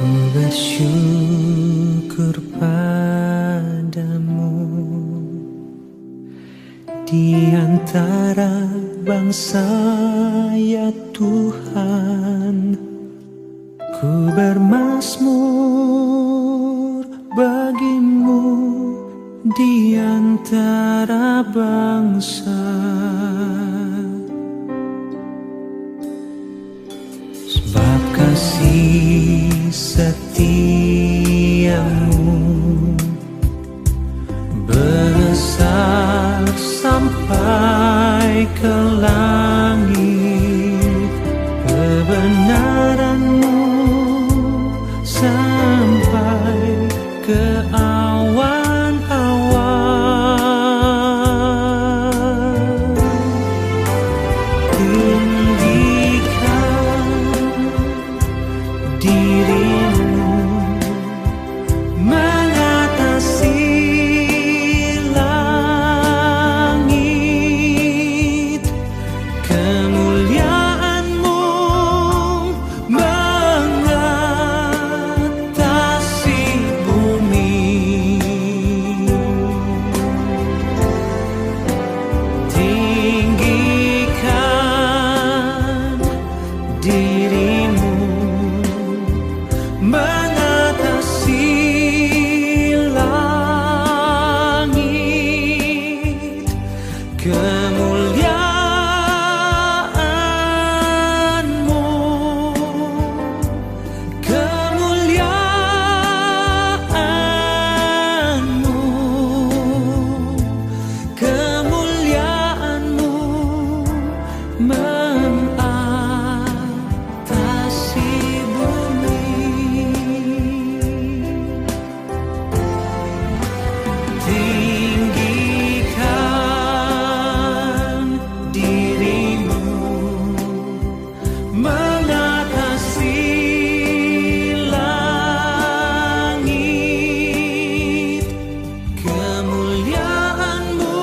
Ku bersyukur padamu di antara bangsa, ya Tuhan. Ku bermazmur bagimu di antara bangsa. Sebab kasih setiamu besar sampai ke langit, kebenaranmu sampai ke awan-awan. Tinggikan dirimu mengatasi langit, kemuliaanmu mengatasi bumi. Tinggikan dirimu mengatasi langit, kemuliaanmu, kemuliaanmu, kemuliaanmu mengatasi bumi. Tinggikan dirimu mengatasi langit, kemuliaanmu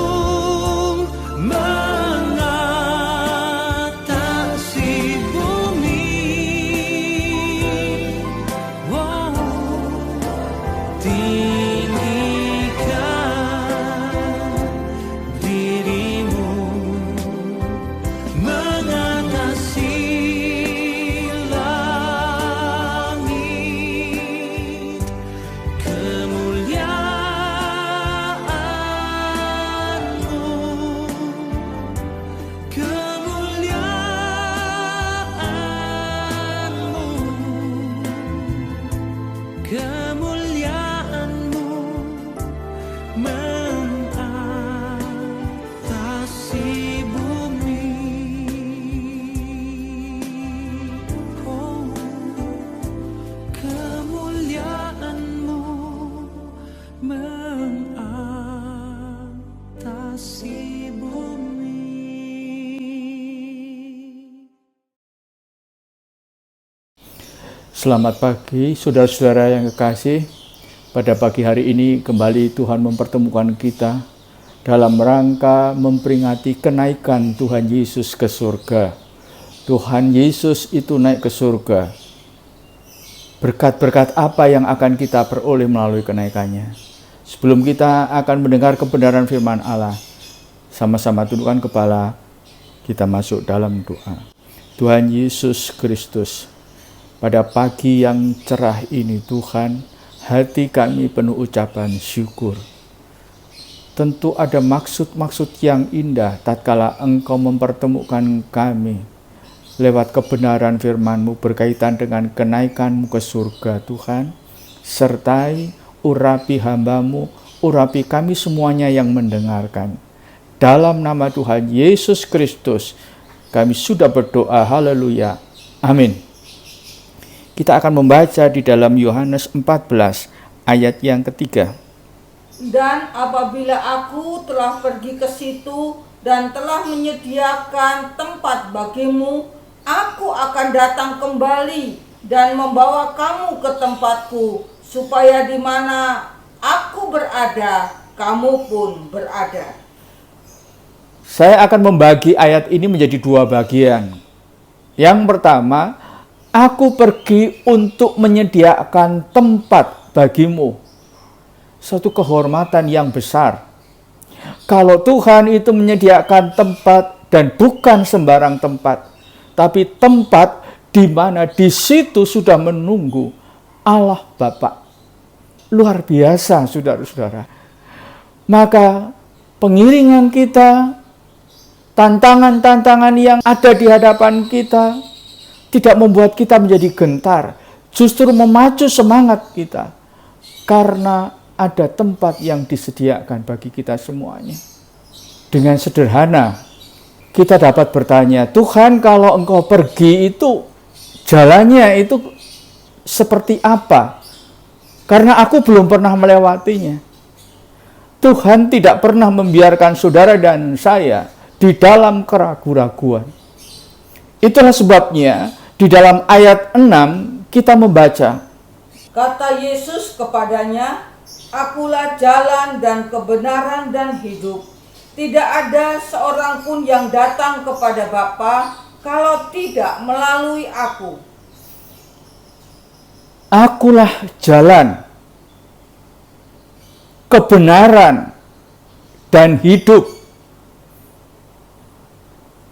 mengatasi bumi. Wow. Tinggikan dirimu mengatasi langit, kemuliaanmu, kemuliaanmu, kemuliaanmu mengatasi bumi. Oh, kemuliaanmu mengatasi bumi. Selamat pagi saudara-saudara yang kekasih. Pada pagi hari ini kembali Tuhan mempertemukan kita dalam rangka memperingati kenaikan Tuhan Yesus ke surga. Tuhan Yesus itu naik ke surga. Berkat-berkat apa yang akan kita peroleh melalui kenaikannya? Sebelum kita akan mendengar kebenaran firman Allah, sama-sama tundukkan kepala, kita masuk dalam doa. Tuhan Yesus Kristus, pada pagi yang cerah ini Tuhan, hati kami penuh ucapan syukur. Tentu ada maksud-maksud yang indah tatkala Engkau mempertemukan kami lewat kebenaran firman-Mu berkaitan dengan kenaikan-Mu ke surga Tuhan. Sertai urapi hamba-Mu, urapi kami semuanya yang mendengarkan. Dalam nama Tuhan Yesus Kristus kami sudah berdoa, haleluya, amin. Kita akan membaca di dalam Yohanes 14 ayat yang ketiga. Dan apabila aku telah pergi ke situ dan telah menyediakan tempat bagimu, aku akan datang kembali dan membawa kamu ke tempatku, supaya di mana aku berada, kamu pun berada. Saya akan membagi ayat ini menjadi dua bagian. Yang pertama, aku pergi untuk menyediakan tempat bagimu. Satu kehormatan yang besar. Kalau Tuhan itu menyediakan tempat, dan bukan sembarang tempat, tapi tempat di mana di situ sudah menunggu Allah Bapa. Luar biasa, saudara-saudara. Maka pengiringan kita, tantangan-tantangan yang ada di hadapan kita, tidak membuat kita menjadi gentar, justru memacu semangat kita, karena ada tempat yang disediakan bagi kita semuanya. Dengan sederhana, kita dapat bertanya, Tuhan, kalau Engkau pergi itu, jalannya itu seperti apa? Karena aku belum pernah melewatinya. Tuhan tidak pernah membiarkan saudara dan saya di dalam keraguan-raguan. Itulah sebabnya di dalam ayat 6 kita membaca, Kata Yesus kepadanya, Akulah jalan dan kebenaran dan hidup. Tidak ada seorang pun yang datang kepada Bapa kalau tidak melalui aku. Akulah jalan, kebenaran, dan hidup.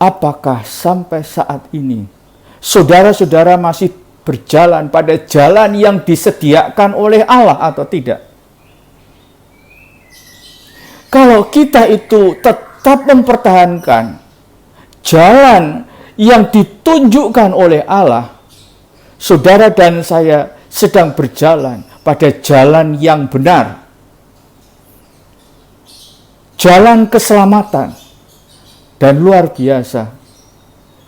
Apakah sampai saat ini saudara-saudara masih berjalan pada jalan yang disediakan oleh Allah atau tidak? Kalau kita itu tetap mempertahankan jalan yang ditunjukkan oleh Allah, saudara dan saya sedang berjalan pada jalan yang benar. Jalan keselamatan. Dan luar biasa,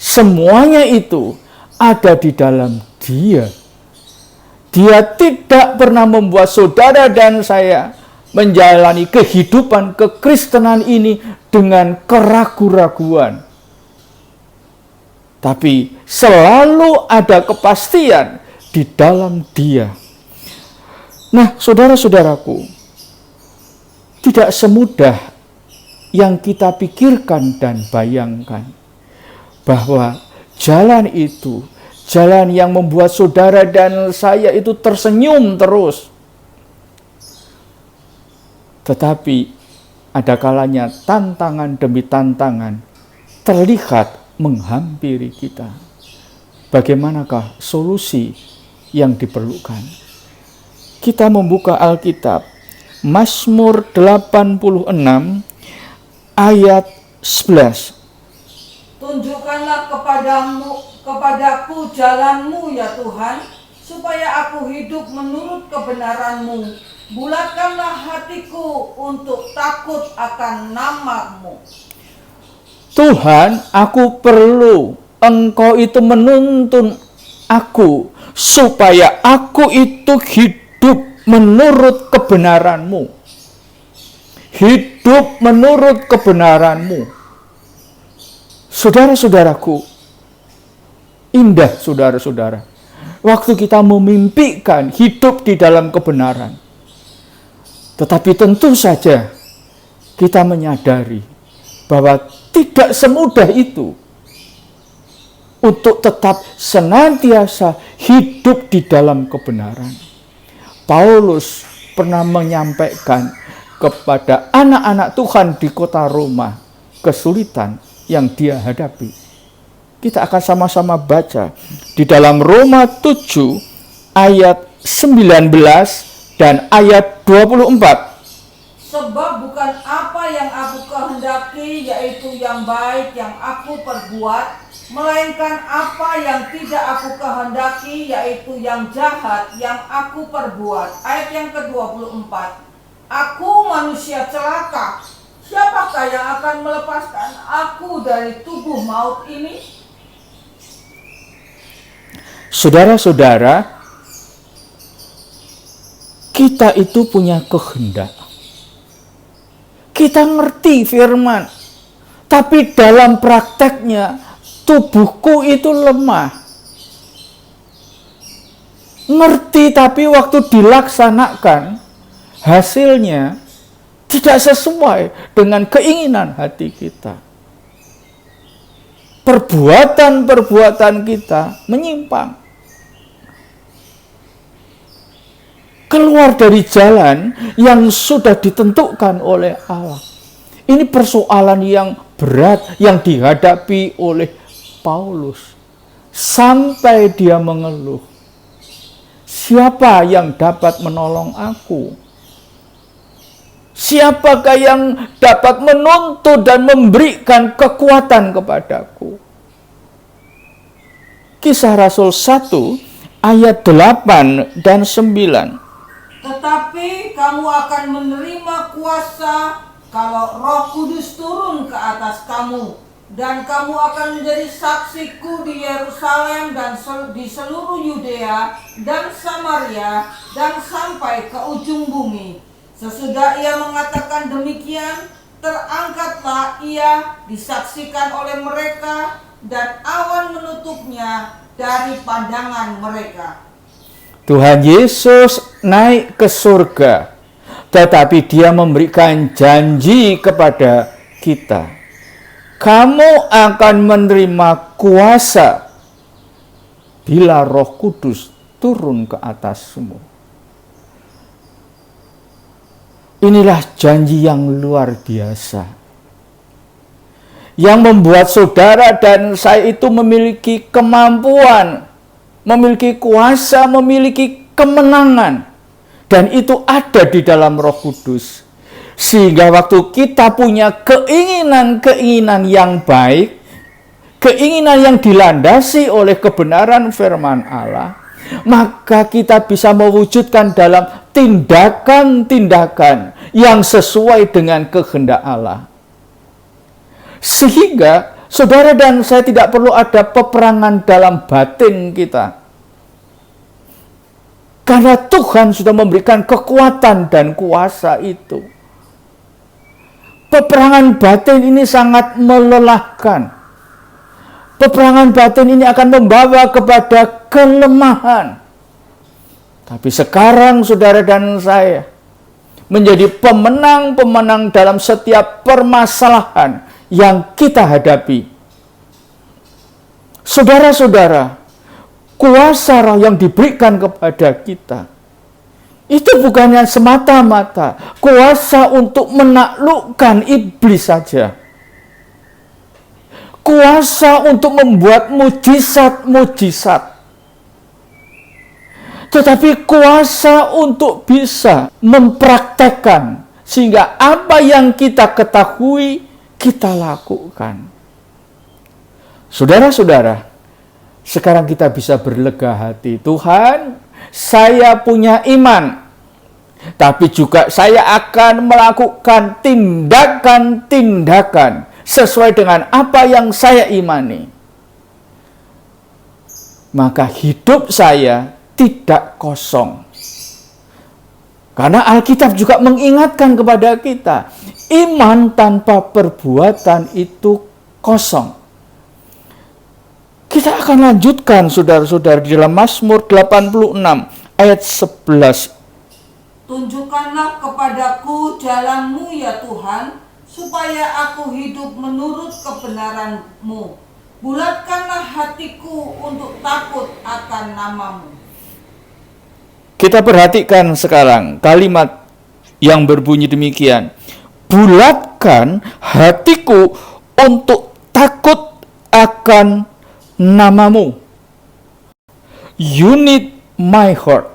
semuanya itu ada di dalam Dia. Dia tidak pernah membuat saudara dan saya menjalani kehidupan kekristenan ini dengan keraguan-raguan. Tapi selalu ada kepastian di dalam Dia. Nah, saudara-saudaraku, tidak semudah yang kita pikirkan dan bayangkan, bahwa jalan itu, jalan yang membuat saudara dan saya itu tersenyum terus. Tetapi ada kalanya tantangan demi tantangan terlihat menghampiri kita. Bagaimanakah solusi yang diperlukan? Kita membuka Alkitab, Mazmur 86 ayat 11. Tunjukkanlah kepadaku jalanmu ya Tuhan, supaya aku hidup menurut kebenaran-Mu. Bulatkanlah hatiku untuk takut akan nama-Mu. Tuhan, aku perlu Engkau itu menuntun aku, supaya aku itu hidup menurut kebenaran-Mu. Hidup menurut kebenaran-Mu. Saudara-saudaraku, indah saudara-saudara, waktu kita memimpikan hidup di dalam kebenaran. Tetapi tentu saja kita menyadari bahwa tidak semudah itu untuk tetap senantiasa hidup di dalam kebenaran. Paulus pernah menyampaikan kepada anak-anak Tuhan di kota Roma kesulitan yang dia hadapi. Kita akan sama-sama baca di dalam Roma 7 ayat 19 dan ayat 24. Sebab bukan apa yang aku kehendaki, yaitu yang baik yang aku perbuat, melainkan apa yang tidak aku kehendaki, yaitu yang jahat yang aku perbuat. Ayat yang ke-24. Aku manusia celaka, siapakah yang akan melepaskan aku dari tubuh maut ini? Saudara-saudara, kita itu punya kehendak. Kita ngerti firman, tapi dalam prakteknya tubuhku itu lemah. Ngerti, tapi waktu dilaksanakan hasilnya tidak sesuai dengan keinginan hati kita. Perbuatan-perbuatan kita menyimpang. keluar dari jalan yang sudah ditentukan oleh Allah. Ini persoalan yang berat yang dihadapi oleh Paulus. Sampai dia mengeluh, siapa yang dapat menolong aku? Siapakah yang dapat menuntut dan memberikan kekuatan kepadaku? Kisah Rasul 1 ayat 8 dan 9. Tetapi kamu akan menerima kuasa kalau Roh Kudus turun ke atas kamu, dan kamu akan menjadi saksiku di Yerusalem dan di seluruh Yudea dan Samaria dan sampai ke ujung bumi. Sesudah ia mengatakan demikian, terangkatlah ia disaksikan oleh mereka, dan awan menutupnya dari pandangan mereka. Tuhan Yesus naik ke surga, tetapi dia memberikan janji kepada kita. Kamu akan menerima kuasa bila Roh Kudus turun ke atasmu. Inilah janji yang luar biasa, yang membuat saudara dan saya itu memiliki kemampuan, memiliki kuasa, memiliki kemenangan. Dan itu ada di dalam Roh Kudus. Sehingga waktu kita punya keinginan-keinginan yang baik, keinginan yang dilandasi oleh kebenaran firman Allah, maka kita bisa mewujudkan dalam tindakan-tindakan yang sesuai dengan kehendak Allah. Sehingga saudara dan saya tidak perlu ada peperangan dalam batin kita. Karena Tuhan sudah memberikan kekuatan dan kuasa itu. Peperangan batin ini sangat melelahkan. Peperangan batin ini akan membawa kepada kelemahan. Tapi sekarang saudara dan saya menjadi pemenang-pemenang dalam setiap permasalahan yang kita hadapi. Saudara-saudara, kuasa roh yang diberikan kepada kita itu bukannya semata-mata kuasa untuk menaklukkan iblis saja. Kuasa untuk membuat mujizat-mujizat. Tetapi kuasa untuk bisa mempraktekkan sehingga apa yang kita ketahui kita lakukan. Saudara-saudara, sekarang kita bisa berlega hati. Tuhan, saya punya iman, tapi juga saya akan melakukan tindakan-tindakan sesuai dengan apa yang saya imani. Maka hidup saya tidak kosong. Karena Alkitab juga mengingatkan kepada kita, iman tanpa perbuatan itu kosong. Kita akan lanjutkan saudara-saudara di dalam Mazmur 86 ayat 11. Tunjukkanlah kepadaku jalan-Mu ya Tuhan, supaya aku hidup menurut kebenaran-Mu. Bulatkanlah hatiku untuk takut akan nama-Mu. Kita perhatikan sekarang kalimat yang berbunyi demikian. Bulatkan hatiku untuk takut akan nama-Mu. Unite my heart.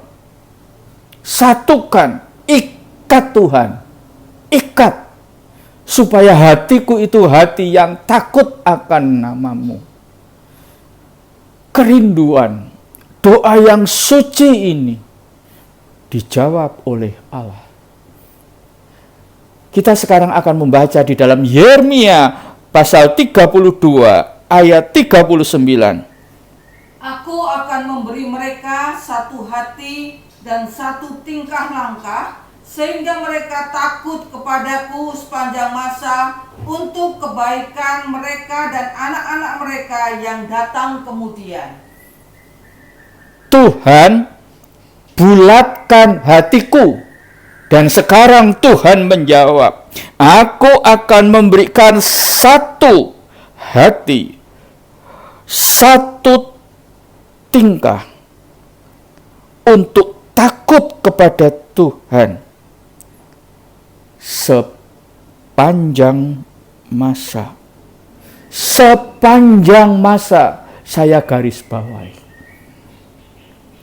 Satukan, ikat Tuhan. Ikat. Supaya hatiku itu hati yang takut akan nama-Mu. Kerinduan, doa yang suci ini dijawab oleh Allah. Kita sekarang akan membaca di dalam Yeremia pasal 32 ayat 39. Aku akan memberi mereka satu hati dan satu tingkah langkah, sehingga mereka takut kepadaku sepanjang masa untuk kebaikan mereka dan anak-anak mereka yang datang kemudian. Tuhan, bulatkan hatiku. Dan sekarang Tuhan menjawab, aku akan memberikan satu hati, satu tingkah untuk takut takut kepada Tuhan sepanjang masa. Sepanjang masa, saya garis bawahi.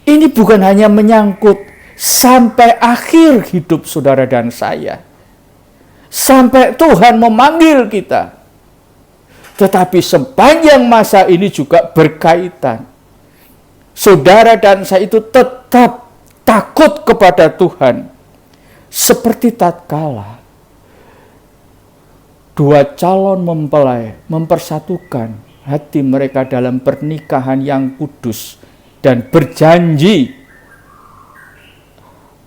Ini bukan hanya menyangkut sampai akhir hidup saudara dan saya. Sampai Tuhan memanggil kita. Tetapi sepanjang masa ini juga berkaitan. Saudara dan saya itu tetap takut kepada Tuhan. Seperti tatkala dua calon mempelai mempersatukan hati mereka dalam pernikahan yang kudus dan berjanji,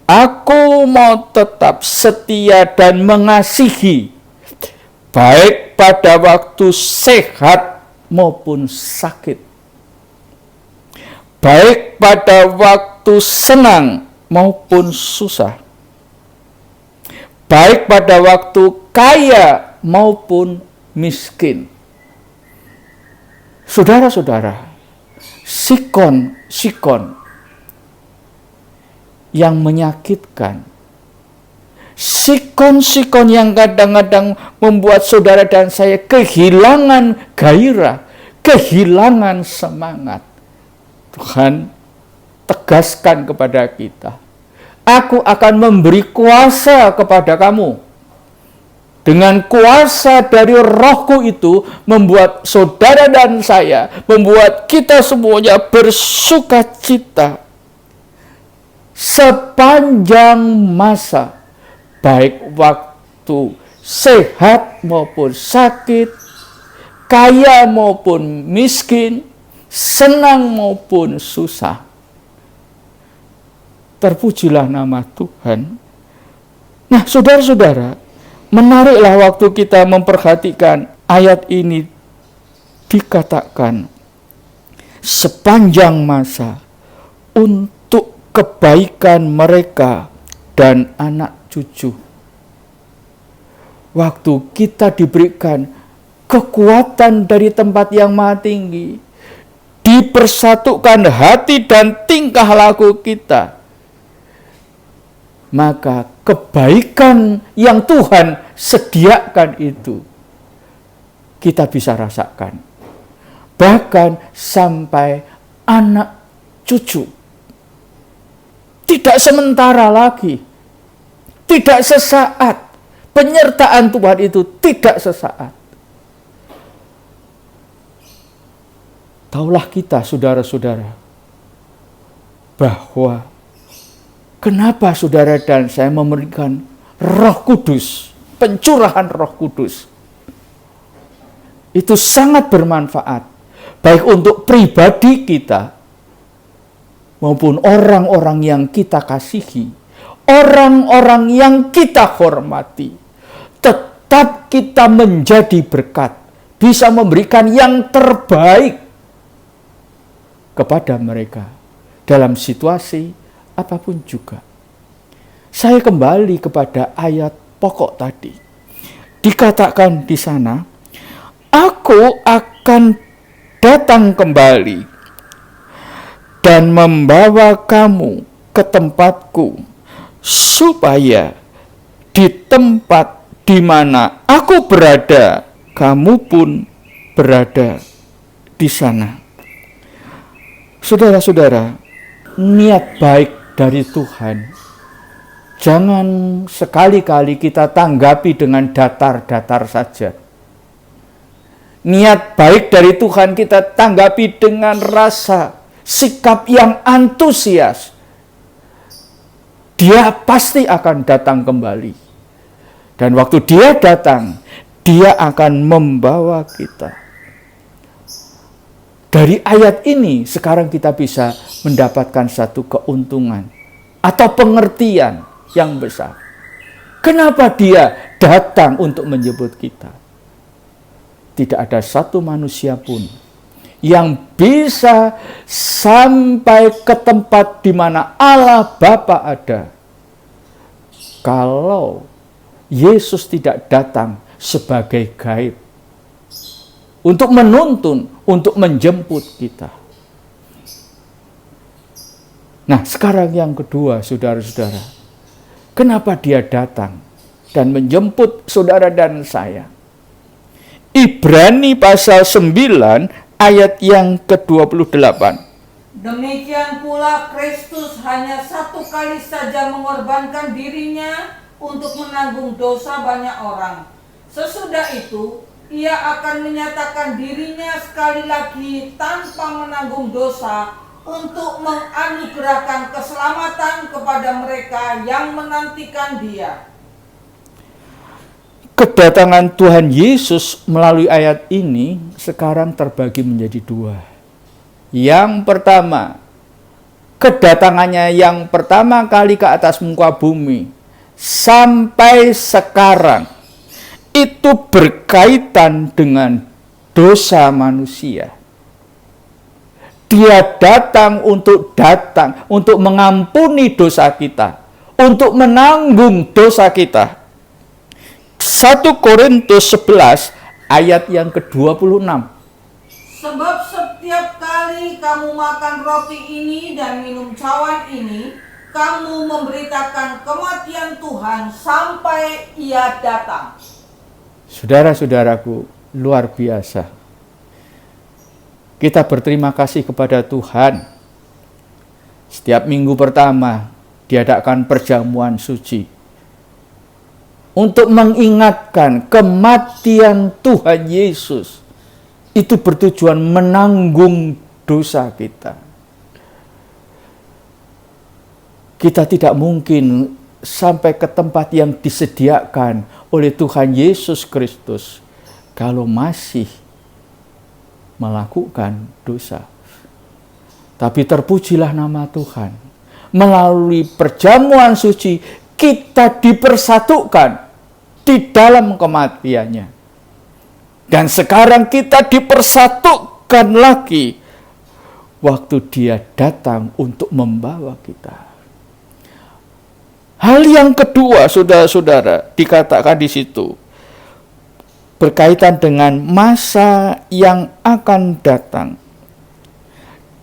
aku mau tetap setia dan mengasihi, baik pada waktu sehat maupun sakit, baik pada waktu senang maupun susah, baik pada waktu kaya maupun miskin. Saudara-saudara, sikon yang menyakitkan, sikon yang kadang-kadang membuat saudara dan saya kehilangan gairah, kehilangan semangat. Tuhan tegaskan kepada kita, aku akan memberi kuasa kepada kamu. Dengan kuasa dari Rohku itu membuat saudara dan saya, membuat kita semuanya bersuka cita sepanjang masa, baik waktu sehat maupun sakit, kaya maupun miskin, senang maupun susah. Terpujilah nama Tuhan. Nah, saudara-saudara, menariklah waktu kita memperhatikan ayat ini, dikatakan sepanjang masa untuk kebaikan mereka dan anak cucu. Waktu kita diberikan kekuatan dari tempat yang maha tinggi, dipersatukan hati dan tingkah laku kita, maka kebaikan yang Tuhan sediakan itu kita bisa rasakan. Bahkan sampai anak cucu. Tidak sementara lagi. Tidak sesaat. Penyertaan Tuhan itu tidak sesaat. Taulah kita, saudara-saudara, bahwa kenapa saudara dan saya memberikan Roh Kudus, pencurahan Roh Kudus. Itu sangat bermanfaat, baik untuk pribadi kita, maupun orang-orang yang kita kasihi, orang-orang yang kita hormati. Tetap kita menjadi berkat, bisa memberikan yang terbaik kepada mereka dalam situasi apapun juga. Saya kembali kepada ayat pokok tadi. Dikatakan di sana, aku akan datang kembali dan membawa kamu ke tempatku, supaya di tempat di mana aku berada, kamu pun berada di sana. Saudara-saudara, niat baik dari Tuhan jangan sekali-kali kita tanggapi dengan datar-datar saja. Niat baik dari Tuhan kita tanggapi dengan rasa sikap yang antusias. Dia pasti akan datang kembali. Dan waktu dia datang, dia akan membawa kita. Dari ayat ini, sekarang kita bisa mendapatkan satu keuntungan atau pengertian yang besar. Kenapa dia datang untuk menjemput kita? Tidak ada satu manusia pun yang bisa sampai ke tempat di mana Allah Bapa ada, kalau Yesus tidak datang sebagai gaib untuk menuntun, untuk menjemput kita. Nah, sekarang yang kedua, saudara-saudara. Kenapa dia datang dan menjemput saudara dan saya? Ibrani pasal 9 ayat yang ke-28. Demikian pula Kristus hanya satu kali saja mengorbankan dirinya untuk menanggung dosa banyak orang. Sesudah itu, ia akan menyatakan dirinya sekali lagi tanpa menanggung dosa untuk menganugerahkan keselamatan kepada mereka yang menantikan Dia. Kedatangan Tuhan Yesus melalui ayat ini sekarang terbagi menjadi dua. Yang pertama, kedatangannya yang pertama kali ke atas muka bumi sampai sekarang itu berkaitan dengan dosa manusia. Dia datang untuk mengampuni dosa kita, untuk menanggung dosa kita. 1 Korintus 11 ayat yang ke-26. Sebab setiap kali kamu makan roti ini dan minum cawan ini, kamu memberitakan kematian Tuhan sampai Ia datang. Saudara-saudaraku, luar biasa. Kita berterima kasih kepada Tuhan. Setiap minggu pertama diadakan perjamuan suci untuk mengingatkan kematian Tuhan Yesus. Itu bertujuan menanggung dosa kita. Kita tidak mungkin sampai ke tempat yang disediakan oleh Tuhan Yesus Kristus kalau masih melakukan dosa. Tapi terpujilah nama Tuhan. Melalui perjamuan suci kita dipersatukan di dalam kematiannya. Dan sekarang kita dipersatukan lagi waktu Dia datang untuk membawa kita. Hal yang kedua, saudara-saudara, dikatakan di situ berkaitan dengan masa yang akan datang.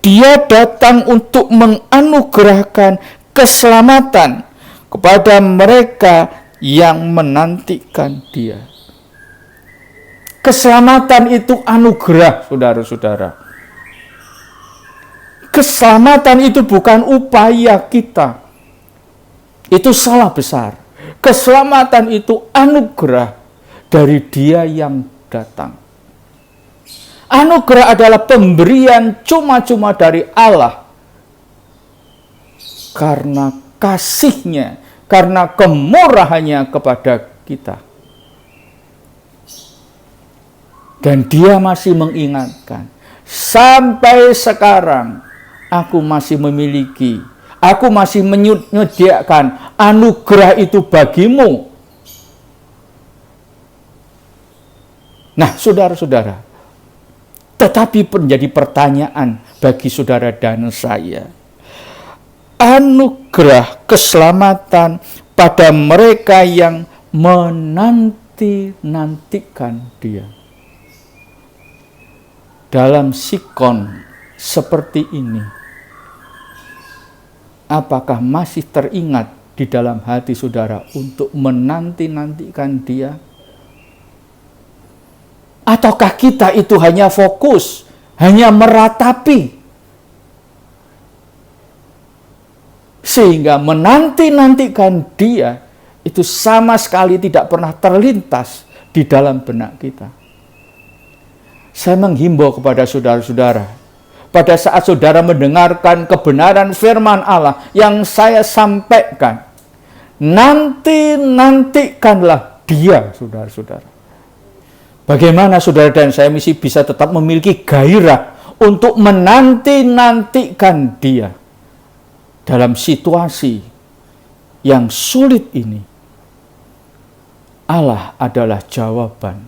Dia datang untuk menganugerahkan keselamatan kepada mereka yang menantikan Dia. Keselamatan itu anugerah, saudara-saudara. Keselamatan itu bukan upaya kita. Itu salah besar. Keselamatan itu anugerah dari Dia yang datang. Anugerah adalah pemberian cuma-cuma dari Allah. Karena kasih-Nya, karena kemurahannya kepada kita. Dan Dia masih mengingatkan, sampai sekarang aku masih memiliki, aku masih menyediakan anugerah itu bagimu. Nah, saudara-saudara, tetapi menjadi pertanyaan bagi saudara dan saya. Anugerah keselamatan pada mereka yang menanti-nantikan Dia. Dalam sikon seperti ini, apakah masih teringat di dalam hati saudara untuk menanti-nantikan Dia? Ataukah kita itu hanya fokus, hanya meratapi, sehingga menanti-nantikan Dia itu sama sekali tidak pernah terlintas di dalam benak kita? Saya menghimbau kepada saudara-saudara, pada saat saudara mendengarkan kebenaran firman Allah yang saya sampaikan, nantikanlah Dia, saudara-saudara. Bagaimana saudara dan saya mesti bisa tetap memiliki gairah untuk menantikan Dia dalam situasi yang sulit ini? Allah adalah jawaban.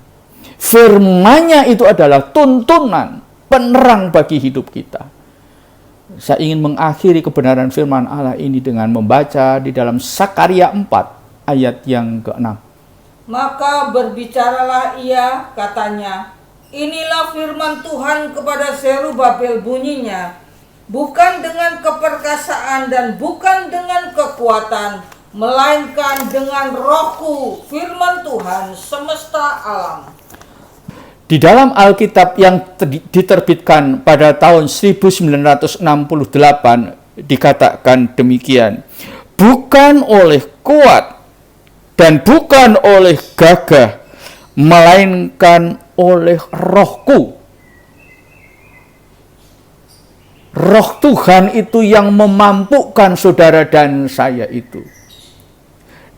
Firman-Nya itu adalah tuntunan, penerang bagi hidup kita. Saya ingin mengakhiri kebenaran firman Allah ini dengan membaca di dalam Sakaria 4 ayat yang ke-6. Maka berbicaralah ia, katanya, inilah firman Tuhan kepada Zerubabel bunyinya, bukan dengan keperkasaan dan bukan dengan kekuatan, melainkan dengan Rohku, firman Tuhan semesta alam. Di dalam Alkitab yang diterbitkan pada tahun 1968 dikatakan demikian, bukan oleh kuat dan bukan oleh gagah, melainkan oleh Rohku. Roh Tuhan itu yang memampukan saudara dan saya itu.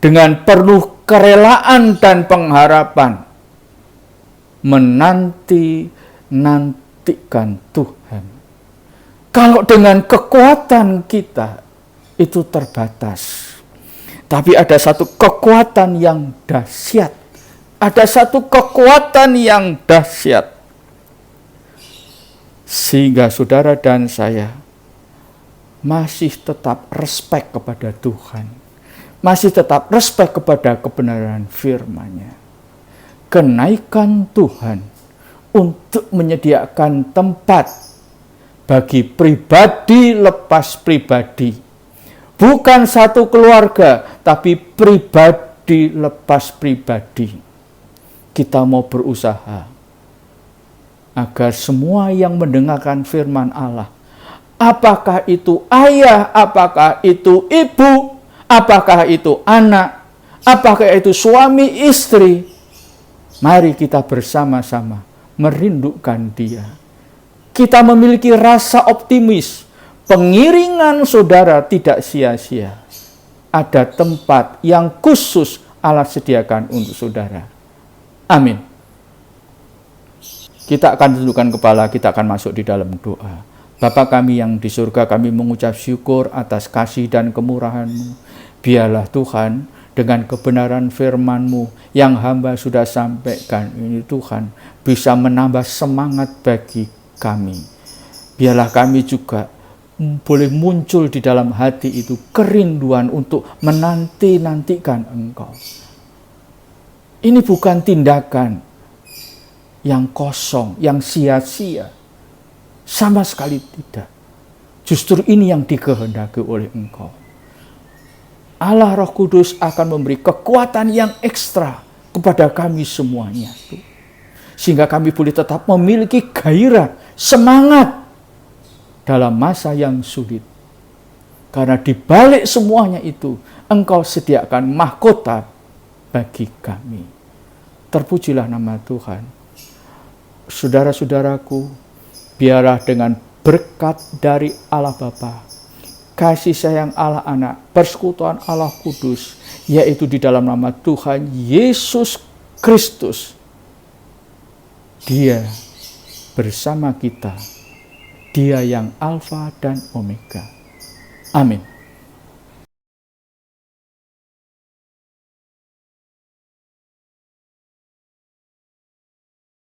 Dengan penuh kerelaan dan pengharapan, menantikan Tuhan. Kalau dengan kekuatan kita itu terbatas, tapi ada satu kekuatan yang dahsyat. Ada satu kekuatan yang dahsyat, sehingga saudara dan saya masih tetap respect kepada Tuhan, masih tetap respect kepada kebenaran firman-Nya. Kenaikan Tuhan untuk menyediakan tempat bagi pribadi lepas pribadi. Bukan satu keluarga, tapi pribadi lepas pribadi. Kita mau berusaha agar semua yang mendengarkan firman Allah, apakah itu ayah, apakah itu ibu, apakah itu anak, apakah itu suami istri, mari kita bersama-sama merindukan Dia. Kita memiliki rasa optimis. Pengiringan saudara tidak sia-sia. Ada tempat yang khusus Allah sediakan untuk saudara. Amin. Kita akan tundukkan kepala, kita akan masuk di dalam doa. Bapa kami yang di surga, kami mengucap syukur atas kasih dan kemurahan-Mu. Biarlah Tuhan, dengan kebenaran firman-Mu yang hamba sudah sampaikan ini, Tuhan, bisa menambah semangat bagi kami. Biarlah kami juga boleh muncul di dalam hati itu kerinduan untuk menanti-nantikan Engkau. Ini bukan tindakan yang kosong, yang sia-sia. Sama sekali tidak. Justru ini yang dikehendaki oleh Engkau. Allah Roh Kudus akan memberi kekuatan yang ekstra kepada kami semuanya. Sehingga kami boleh tetap memiliki gairah, semangat dalam masa yang sulit. Karena di balik semuanya itu, Engkau sediakan mahkota bagi kami. Terpujilah nama Tuhan. Saudara-saudaraku, biarlah dengan berkat dari Allah Bapa, kasih sayang Allah Anak, persekutuan Allah Kudus, yaitu di dalam nama Tuhan Yesus Kristus, Dia bersama kita, Dia yang Alfa dan Omega. Amin.